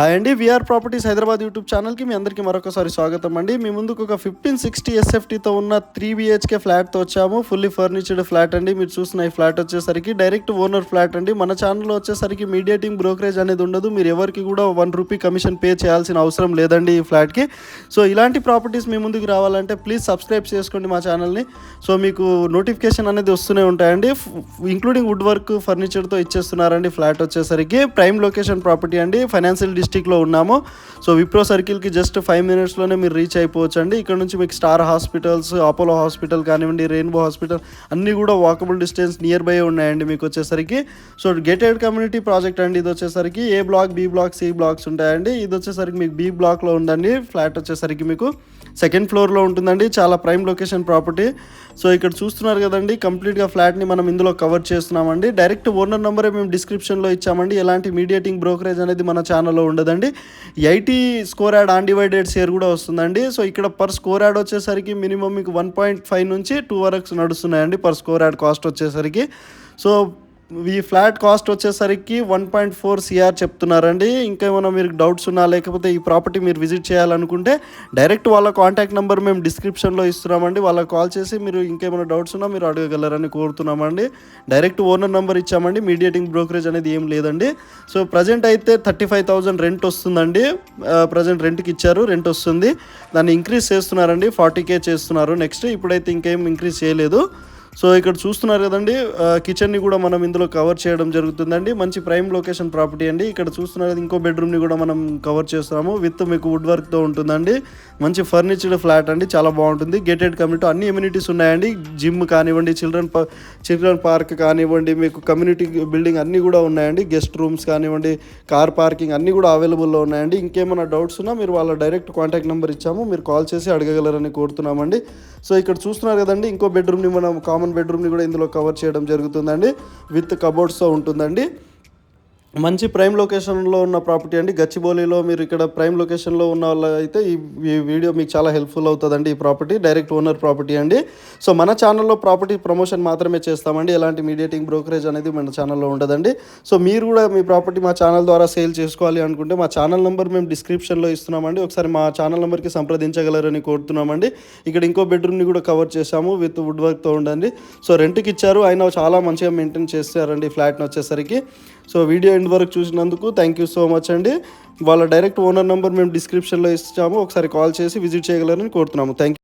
Hi అండి, VR properties Hyderabad YouTube ఛానల్కి మీ అందరికీ మరొకసారి స్వాగతం అండి. మీ ముందుకు ఒక 1560 ఎస్ఎఫ్టీతో ఉన్న 3 BHK ఫ్లాట్తో వచ్చాము. ఫుల్లీ ఫర్నిచర్డ్ ఫ్లాట్ అండి. మీరు చూసిన ఈ ఫ్లాట్ వచ్చేసరికి డైరెక్ట్ ఓనర్ ఫ్లాట్ అండి. మన ఛానల్లో వచ్చేసరికి మీడియేటింగ్ బ్రోకరేజ్ అనేది ఉండదు. మీరు ఎవరికి కూడా ₹1 కమిషన్ పే చేయాల్సిన అవసరం లేదండి ఈ ఫ్లాట్కి. సో ఇలాంటి ప్రాపర్టీస్ మీ ముందుకు రావాలంటే ప్లీజ్ సబ్స్క్రైబ్ చేసుకోండి మా ఛానల్ని. సో మీకు నోటిఫికేషన్ అనేది వస్తూనే ఉంటాయండి. ఇంక్లూడింగ్ వుడ్ వర్క్ ఫర్నిచర్తో ఇచ్చేస్తున్నారండి. ఫ్లాట్ వచ్చేసరికి ప్రైమ్ లొకేషన్ ప్రాపర్టీ అండి. ఫైనాన్షియల్ డిస్ట్రిక్ట్లో ఉన్నాము. సో విప్రో సర్కిల్కి జస్ట్ 5 మినిట్స్లోనే మీరు రీచ్ అయిపోవచ్చు అండి. ఇక్కడ నుంచి మీకు స్టార్ హాస్పిటల్స్, అపోలో హాస్పిటల్ కానివ్వండి, రెయిన్బో హాస్పిటల్ అన్నీ కూడా వాకబుల్ డిస్టెన్స్ నియర్ బై ఉన్నాయండి మీకు వచ్చేసరికి. సో గేటెడ్ కమ్యూనిటీ ప్రాజెక్ట్ అండి. ఇది వచ్చేసరికి A block, B block, C blocks ఉంటాయండి. ఇది వచ్చేసరికి మీకు బి బ్లాక్లో ఉందండి. ఫ్లాట్ వచ్చేసరికి మీకు సెకండ్ ఫ్లోర్లో ఉంటుందండి. చాలా ప్రైమ్ లొకేషన్ ప్రాపర్టీ. సో ఇక్కడ చూస్తున్నారు కదండి, కంప్లీట్గా ఫ్లాట్ని మనం ఇందులో కవర్ చేస్తున్నామండి. డైరెక్ట్ ఓనర్ నెంబరే మేము డిస్క్రిప్షన్లో ఇచ్చామండి. ఎలాంటి మీడియేటింగ్ బ్రోకరేజ్ అనేది మన ఛానల్లో ఉండదండి. 80 స్కోర్ యాడ్ అన్డివైడెడ్ షేర్ కూడా వస్తుందండి. సో ఇక్కడ పర్ స్కోర్ యాడ్ వచ్చేసరికి మినిమం మీకు 1.5 నుంచి 2 వరకు నడుస్తున్నాయండి పర్ స్కోర్ యాడ్ కాస్ట్ వచ్చేసరికి. సో ఈ ఫ్లాట్ కాస్ట్ వచ్చేసరికి 1.4 CR చెప్తున్నారండి. ఇంకేమైనా మీరు డౌట్స్ ఉన్నా, లేకపోతే ఈ ప్రాపర్టీ మీరు విజిట్ చేయాలనుకుంటే డైరెక్ట్ వాళ్ళ కాంటాక్ట్ నెంబర్ మేము డిస్క్రిప్షన్లో ఇస్తున్నామండి. వాళ్ళకి కాల్ చేసి మీరు ఇంకేమైనా డౌట్స్ ఉన్నా మీరు అడగగలరని కోరుతున్నామండి. డైరెక్ట్ ఓనర్ నెంబర్ ఇచ్చామండి. మీడియేటింగ్ బ్రోకరేజ్ అనేది ఏం లేదండి. సో ప్రజెంట్ అయితే 35,000 రెంట్ వస్తుందండి. ప్రజెంట్ రెంట్కి ఇచ్చారు, రెంట్ వస్తుంది. దాన్ని ఇంక్రీజ్ చేస్తున్నారండి, 40K చేస్తున్నారు నెక్స్ట్. ఇప్పుడైతే ఇంకేం ఇంక్రీజ్ చేయలేదు. సో ఇక్కడ చూస్తున్నారు కదండి, కిచెన్ని కూడా మనం ఇందులో కవర్ చేయడం జరుగుతుందండి. మంచి ప్రైమ్ లొకేషన్ ప్రాపర్టీ అండి. ఇక్కడ చూస్తున్నారు కదా, ఇంకో బెడ్రూమ్ని కూడా మనం కవర్ చేస్తున్నాము. విత్ మీకు వుడ్ వర్క్తో ఉంటుందండి. మంచి ఫర్నిచర్డ్ ఫ్లాట్ అండి, చాలా బాగుంటుంది. గేటెడ్ కమ్యూనిటీ అన్ని ఎమ్యూనిటీస్ ఉన్నాయండి. జిమ్ కానివ్వండి, చిల్డ్రన్ పార్క్ కానివ్వండి, మీకు కమ్యూనిటీ బిల్డింగ్ అన్నీ కూడా ఉన్నాయండి. గెస్ట్ రూమ్స్ కానివ్వండి, కార్ పార్కింగ్ అన్నీ కూడా అవైలబుల్లో ఉన్నాయండి. ఇంకేమైనా డౌట్స్ ఉన్నా మీరు వాళ్ళ డైరెక్ట్ కాంటాక్ట్ నెంబర్ ఇచ్చాము, మీరు కాల్ చేసి అడగగలరని కోరుతున్నామండి. సో ఇక్కడ చూస్తున్నారు కదండి, ఇంకో బెడ్రూమ్ని మనం కామన్ బెడ్రూమ్ని కూడా ఇందులో కవర్ చేయడం జరుగుతుందండి. విత్ కబోర్డ్స్తో ఉంటుందండి. మంచి ప్రైమ్ లొకేషన్లో ఉన్న ప్రాపర్టీ అండి. గచ్చిబౌలిలో మీరు ఇక్కడ ప్రైమ్ లొకేషన్లో ఉన్న వాళ్ళు అయితే ఈ వీడియో మీకు చాలా హెల్ప్ఫుల్ అవుతుందండి. ఈ ప్రాపర్టీ డైరెక్ట్ ఓనర్ ప్రాపర్టీ అండి. సో మన ఛానల్లో ప్రాపర్టీ ప్రమోషన్ మాత్రమే చేస్తామండి. ఎలాంటి మీడియేటింగ్ బ్రోకరేజ్ అనేది మన ఛానల్లో ఉండదండి. సో మీరు కూడా మీ ప్రాపర్టీ మా ఛానల్ ద్వారా సేల్ చేసుకోవాలి అనుకుంటే మా ఛానల్ నెంబర్ మేము డిస్క్రిప్షన్లో ఇస్తున్నామండి. ఒకసారి మా ఛానల్ నెంబర్కి సంప్రదించగలరని కోరుతున్నామండి. ఇక్కడ ఇంకో బెడ్రూమ్ని కూడా కవర్ చేశాము, విత్ వుడ్ వర్క్తో ఉండండి. సో రెంట్కి ఇచ్చారు, అయినా చాలా మంచిగా మెయింటైన్ చేస్తారండి ఫ్లాట్ని వచ్చేసరికి. సో వీడియో ఎండ్ వరకు చూసినందుకు థ్యాంక్ యూ సో మచ్ అండి. వాళ్ళ డైరెక్ట్ ఓనర్ నెంబర్ మేము డిస్క్రిప్షన్లో ఇస్తాము, ఒకసారి కాల్ చేసి విజిట్ చేయగలరని కోరుతున్నాము. Thank you.